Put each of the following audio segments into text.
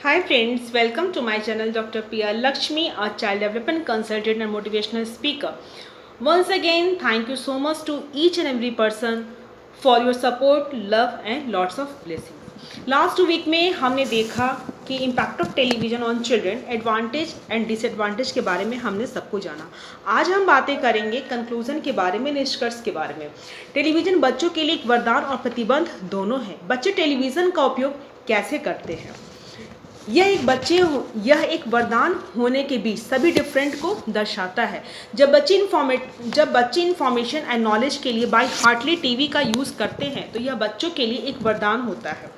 Hi friends, welcome to my channel Dr. P.R. Lakshmi, a child development consultant and motivational speaker. Once again, thank you so much to each and every person for your support, love and lots of blessings. Last week में हमने देखा कि impact of television on children, advantage and disadvantage के बारे में हमने सबको जाना। आज हम बातें करेंगे कंक्लूजन के बारे में, निष्कर्ष के बारे में। टेलीविज़न बच्चों के लिए एक वरदान और प्रतिबंध दोनों है। बच्चे टेलीविज़न का उपयोग कैसे करते हैं, यह एक वरदान होने के बीच सभी डिफरेंट को दर्शाता है। जब बच्चे इंफॉर्मेशन एंड नॉलेज के लिए बाय हार्टली टीवी का यूज़ करते हैं तो यह बच्चों के लिए एक वरदान होता है।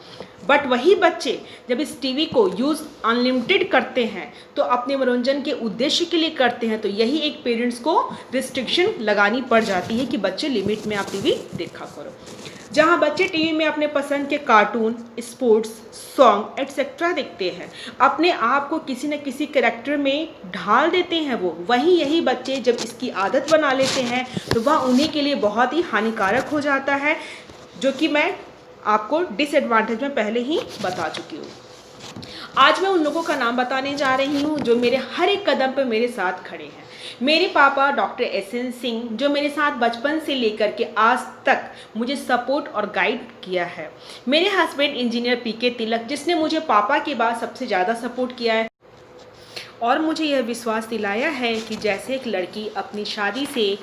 बट वही बच्चे जब इस टीवी को यूज़ अनलिमिटेड करते हैं तो अपने मनोरंजन के उद्देश्य के लिए करते हैं, तो यही एक पेरेंट्स को रिस्ट्रिक्शन लगानी पड़ जाती है कि बच्चे लिमिट में आप टीवी देखा करो। जहाँ बच्चे टीवी में अपने पसंद के कार्टून, स्पोर्ट्स, सॉन्ग एटसेट्रा देखते हैं, अपने आप को किसी न किसी कैरेक्टर में ढाल देते हैं, वहीं यही बच्चे जब इसकी आदत बना लेते हैं तो वह उन्हीं के लिए बहुत ही हानिकारक हो जाता है, जो कि मैं आपको डिसएडवांटेज में पहले ही बता चुकी हूँ। आज मैं उन लोगों का नाम बताने जा रही हूँ जो मेरे हर एक कदम पर मेरे साथ खड़े हैं। मेरे पापा डॉक्टर एस.एन. सिंह, जो मेरे साथ बचपन से लेकर के आज तक मुझे सपोर्ट और गाइड किया है। मेरे हस्बैंड इंजीनियर पी.के. तिलक, जिसने मुझे पापा के बाद सबसे ज़्यादा सपोर्ट किया है और मुझे यह विश्वास दिलाया है कि जैसे एक लड़की अपनी शादी से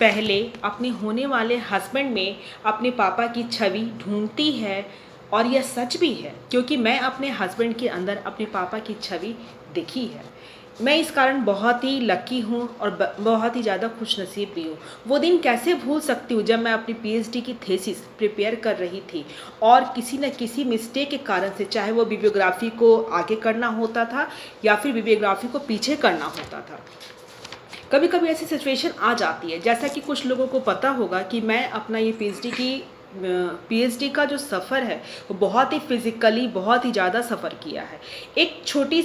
पहले अपने होने वाले हस्बैंड में अपने पापा की छवि ढूंढती है, और यह सच भी है क्योंकि मैं अपने हस्बैंड के अंदर अपने पापा की छवि देखी है। मैं इस कारण बहुत ही लकी हूँ और बहुत ही ज़्यादा खुशनसीब भी हूँ। वो दिन कैसे भूल सकती हूँ जब मैं अपनी पीएचडी की थीसिस प्रिपेयर कर रही थी और किसी न किसी मिस्टेक के कारण से, चाहे वो बिब्लियोग्राफी को आगे करना होता था या फिर बिब्लियोग्राफी को पीछे करना होता था। कभी कभी ऐसी सिचुएशन आ जाती है, जैसा कि कुछ लोगों को पता होगा कि मैं अपना ये पीएचडी का जो सफ़र है वो बहुत ही फिज़िकली बहुत ही ज़्यादा सफ़र किया है। एक छोटी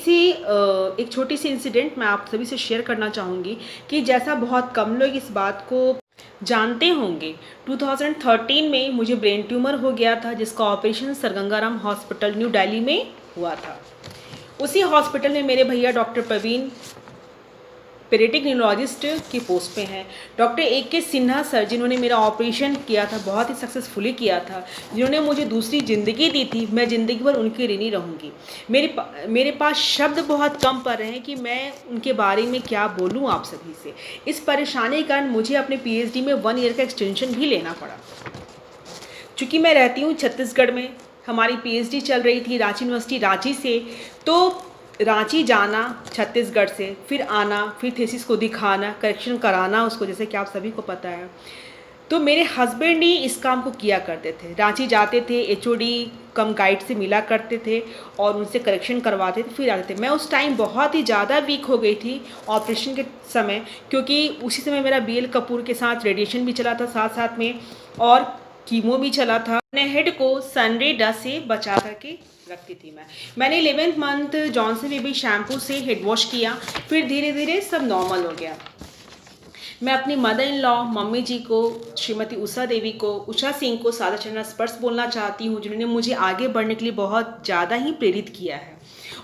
सी इंसिडेंट मैं आप सभी से शेयर करना चाहूँगी कि जैसा बहुत कम लोग इस बात को जानते होंगे, 2013 में मुझे ब्रेन ट्यूमर हो गया था, जिसका operation sir Gangaram hospital new Delhi में हुआ था। उसी हॉस्पिटल में मेरे भैया डॉक्टर प्रवीण पेडियाट्रिक न्यूरोलॉजिस्ट की पोस्ट पे हैं। Doctor A K. सिन्हा सर, जिन्होंने मेरा ऑपरेशन किया था, बहुत ही सक्सेसफुली किया था, जिन्होंने मुझे दूसरी ज़िंदगी दी थी, मैं ज़िंदगी भर उनकी ऋणी रहूँगी। मेरे पास शब्द बहुत कम पड़ रहे हैं कि मैं उनके बारे में क्या बोलूँ आप सभी से। इस परेशानी के कारण मुझे अपने पीएचडी में 1 ईयर का एक्सटेंशन भी लेना पड़ा। चूँकि मैं रहती हूँ छत्तीसगढ़ में, हमारी पीएचडी चल रही थी रांची यूनिवर्सिटी रांची से, तो रांची जाना छत्तीसगढ़ से, फिर आना, फिर थीसिस को दिखाना, करेक्शन कराना उसको, जैसे कि आप सभी को पता है। तो मेरे हस्बैंड ही इस काम को किया करते थे। रांची जाते थे, एचओडी कम गाइड से मिला करते थे और उनसे करेक्शन करवाते थे, फिर आते थे। मैं उस टाइम बहुत ही ज़्यादा वीक हो गई थी ऑपरेशन के समय, क्योंकि उसी समय मेरा BL कपूर के साथ रेडिएशन भी चला था साथ साथ में, और कीमो भी चला था। अपने हेड को सनरे डस्ट से बचा करके रखती थी। मैंने 11th month Johnson baby shampoo से हेड वॉश किया, फिर धीरे धीरे सब नॉर्मल हो गया। मैं अपनी मदर इन लॉ मम्मी जी को, श्रीमती उषा सिंह को सादर चरण स्पर्श बोलना चाहती हूँ, जिन्होंने मुझे आगे बढ़ने के लिए बहुत ज़्यादा ही प्रेरित किया है।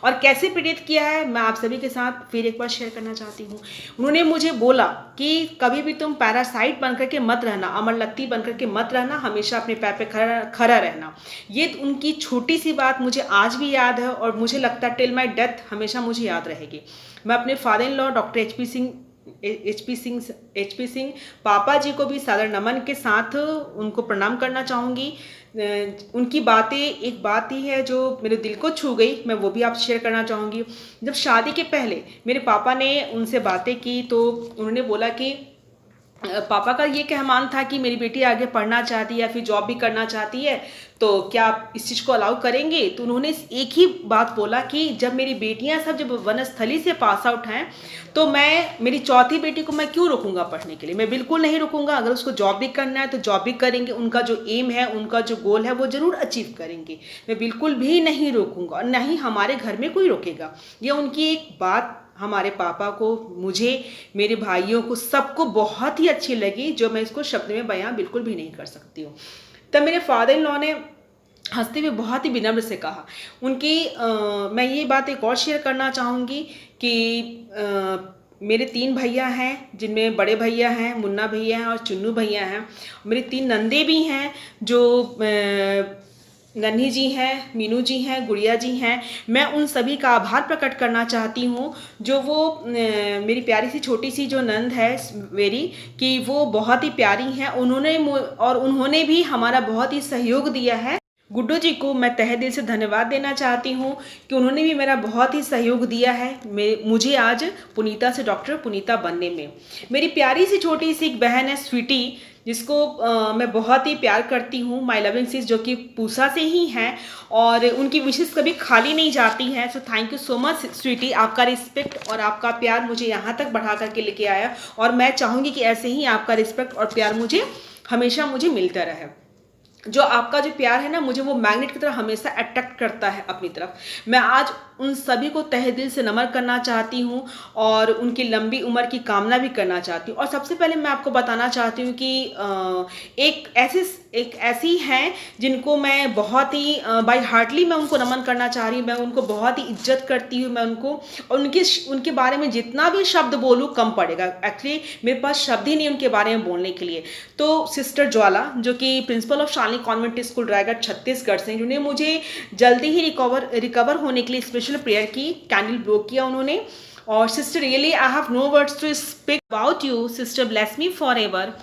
और कैसे प्रेरित किया है मैं आप सभी के साथ फिर एक बार शेयर करना चाहती हूँ। उन्होंने मुझे बोला कि कभी भी तुम पैरासाइट बनकर के मत रहना, अमरलत्ती बनकर के मत रहना, हमेशा अपने पैर पे खड़ा रहना। ये उनकी छोटी सी बात मुझे आज भी याद है और मुझे लगता है टिल माई डेथ हमेशा मुझे याद रहेगी। मैं अपने father in law doctor HP. Singh पापा जी को भी सादर नमन के साथ उनको प्रणाम करना चाहूँगी। उनकी बातें, एक बात ही है जो मेरे दिल को छू गई, मैं वो भी आप शेयर करना चाहूँगी। जब शादी के पहले मेरे पापा ने उनसे बातें की तो उन्होंने बोला कि पापा का ये कहमान था कि मेरी बेटी आगे पढ़ना चाहती है या फिर जॉब भी करना चाहती है, तो क्या आप इस चीज़ को अलाउ करेंगे। तो उन्होंने एक ही बात बोला कि जब मेरी बेटियां सब जब वनस्थली से पास आउट हैं तो मेरी चौथी बेटी को मैं क्यों रोकूंगा पढ़ने के लिए, मैं बिल्कुल नहीं रोकूंगा। अगर उसको जॉब भी करना है तो जॉब भी करेंगे, उनका जो एम है, उनका जो गोल है वो ज़रूर अचीव करेंगे, मैं बिल्कुल भी नहीं रोकूंगा और ना ही हमारे घर में कोई रोकेगा। यह उनकी एक बात हमारे पापा को, मुझे, मेरे भाइयों को, सबको बहुत ही अच्छी लगी, जो मैं इसको शब्द में बयां बिल्कुल भी नहीं कर सकती हूँ। तब मेरे फादर इन लॉ ने हंसते हुए बहुत ही विनम्र से कहा। मैं ये बात एक और शेयर करना चाहूँगी कि मेरे 3 भैया हैं, जिनमें बड़े भैया हैं, मुन्ना भैया हैं और चुन्नू भैया हैं। मेरी 3 नंदे भी हैं, जो नन्ही जी हैं, मीनू जी हैं, गुड़िया जी हैं। मैं उन सभी का आभार प्रकट करना चाहती हूँ, जो वो मेरी प्यारी सी छोटी सी जो नंद है मेरी, कि वो बहुत ही प्यारी हैं। उन्होंने भी हमारा बहुत ही सहयोग दिया है। गुड्डू जी को मैं तहे दिल से धन्यवाद देना चाहती हूँ कि उन्होंने भी मेरा बहुत ही सहयोग दिया है मुझे आज पुनीता से डॉक्टर पुनीता बनने में। मेरी प्यारी सी छोटी सी एक बहन है स्वीटी, जिसको मैं बहुत ही प्यार करती हूँ, माय लविंग सिस, जो कि पूसा से ही हैं और उनकी विशेष कभी खाली नहीं जाती हैं। So thank you so much sweetie, आपका रिस्पेक्ट और आपका प्यार मुझे यहाँ तक बढ़ा करके लेके आया और मैं चाहूँगी कि ऐसे ही आपका रिस्पेक्ट और प्यार मुझे हमेशा मिलता रहे। जो आपका जो प्यार है ना, मुझे वो मैग्नेट की तरह हमेशा अट्रैक्ट करता है अपनी तरफ। मैं आज उन सभी को तहे दिल से नमन करना चाहती हूँ और उनकी लंबी उम्र की कामना भी करना चाहती हूँ। और सबसे पहले मैं आपको बताना चाहती हूँ कि एक ऐसी हैं जिनको मैं बहुत ही बाई हार्टली मैं उनको नमन करना चाह रही हूँ। मैं उनको बहुत ही इज्जत करती हूँ। मैं उनको और उनके बारे में जितना भी शब्द बोलूँ कम पड़ेगा। एक्चुअली मेरे पास शब्द ही नहीं उनके बारे में बोलने के लिए। तो सिस्टर ज्वाला, जो कि principal of Shalini convent school Raigarh Chhattisgarh से, जिन्होंने मुझे जल्दी ही रिकवर होने के लिए स्पेशल प्रेयर की, कैंडल ब्लो किया उन्होंने। और sister really I have no words to speak about you, sister bless me forever.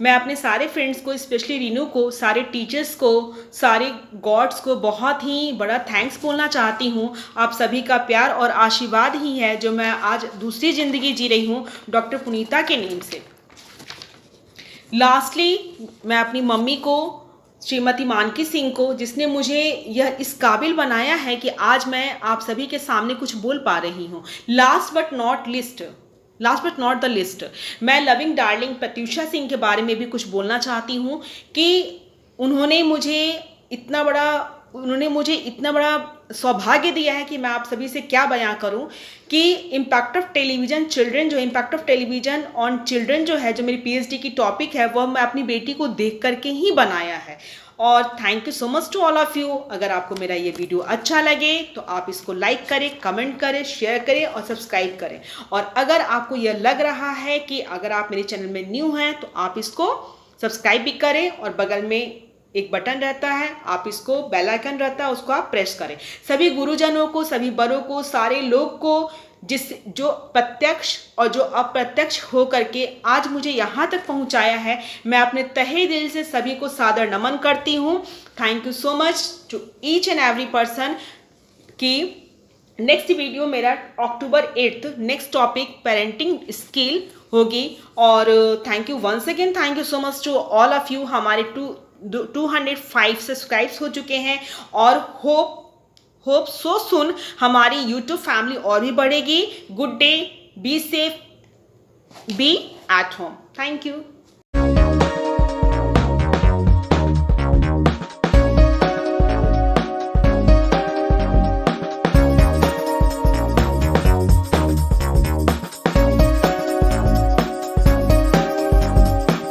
मैं अपने सारे फ्रेंड्स को, स्पेशली रीनू को, सारे टीचर्स को, सारे गॉड्स को बहुत ही बड़ा थैंक्स बोलना चाहती हूँ। आप सभी का प्यार और आशीर्वाद ही है जो मैं आज दूसरी ज़िंदगी जी रही हूँ डॉक्टर पुनीता के नेम से। लास्टली मैं अपनी मम्मी को, श्रीमती मानकी सिंह को, जिसने मुझे यह इस काबिल बनाया है कि आज मैं आप सभी के सामने कुछ बोल पा रही हूँ। Last but not the list, मैं लविंग डार्लिंग प्रत्युषा सिंह के बारे में भी कुछ बोलना चाहती हूँ कि उन्होंने मुझे इतना बड़ा सौभाग्य दिया है कि मैं आप सभी से क्या बयां करूं कि impact of television on children जो है, जो मेरी पीएचडी की टॉपिक है, वह मैं अपनी बेटी को देख करके ही बनाया है। और thank you so much to all of you. अगर आपको मेरा ये वीडियो अच्छा लगे तो आप इसको लाइक करें, कमेंट करें, शेयर करें और सब्सक्राइब करें। और अगर आपको यह लग रहा है कि अगर आप मेरे चैनल में न्यू हैं तो आप इसको सब्सक्राइब भी करें और बगल में एक बटन रहता है, आप इसको बेल आइकन रहता है, उसको आप प्रेस करें। सभी गुरुजनों को, सभी बड़ों को, सारे लोग को, जो प्रत्यक्ष और जो अप्रत्यक्ष हो करके आज मुझे यहाँ तक पहुँचाया है, मैं अपने तहे दिल से सभी को सादर नमन करती हूँ। Thank you so much to each and every person. कि नेक्स्ट वीडियो मेरा October 8 next topic parenting skill होगी। और thank you once again, thank you so much to all of you. हमारे 205 सब्सक्राइब्स हो चुके हैं और होप सो सुन हमारी यूट्यूब फैमिली और भी बढ़ेगी। Good day, be safe, be at home. Thank you.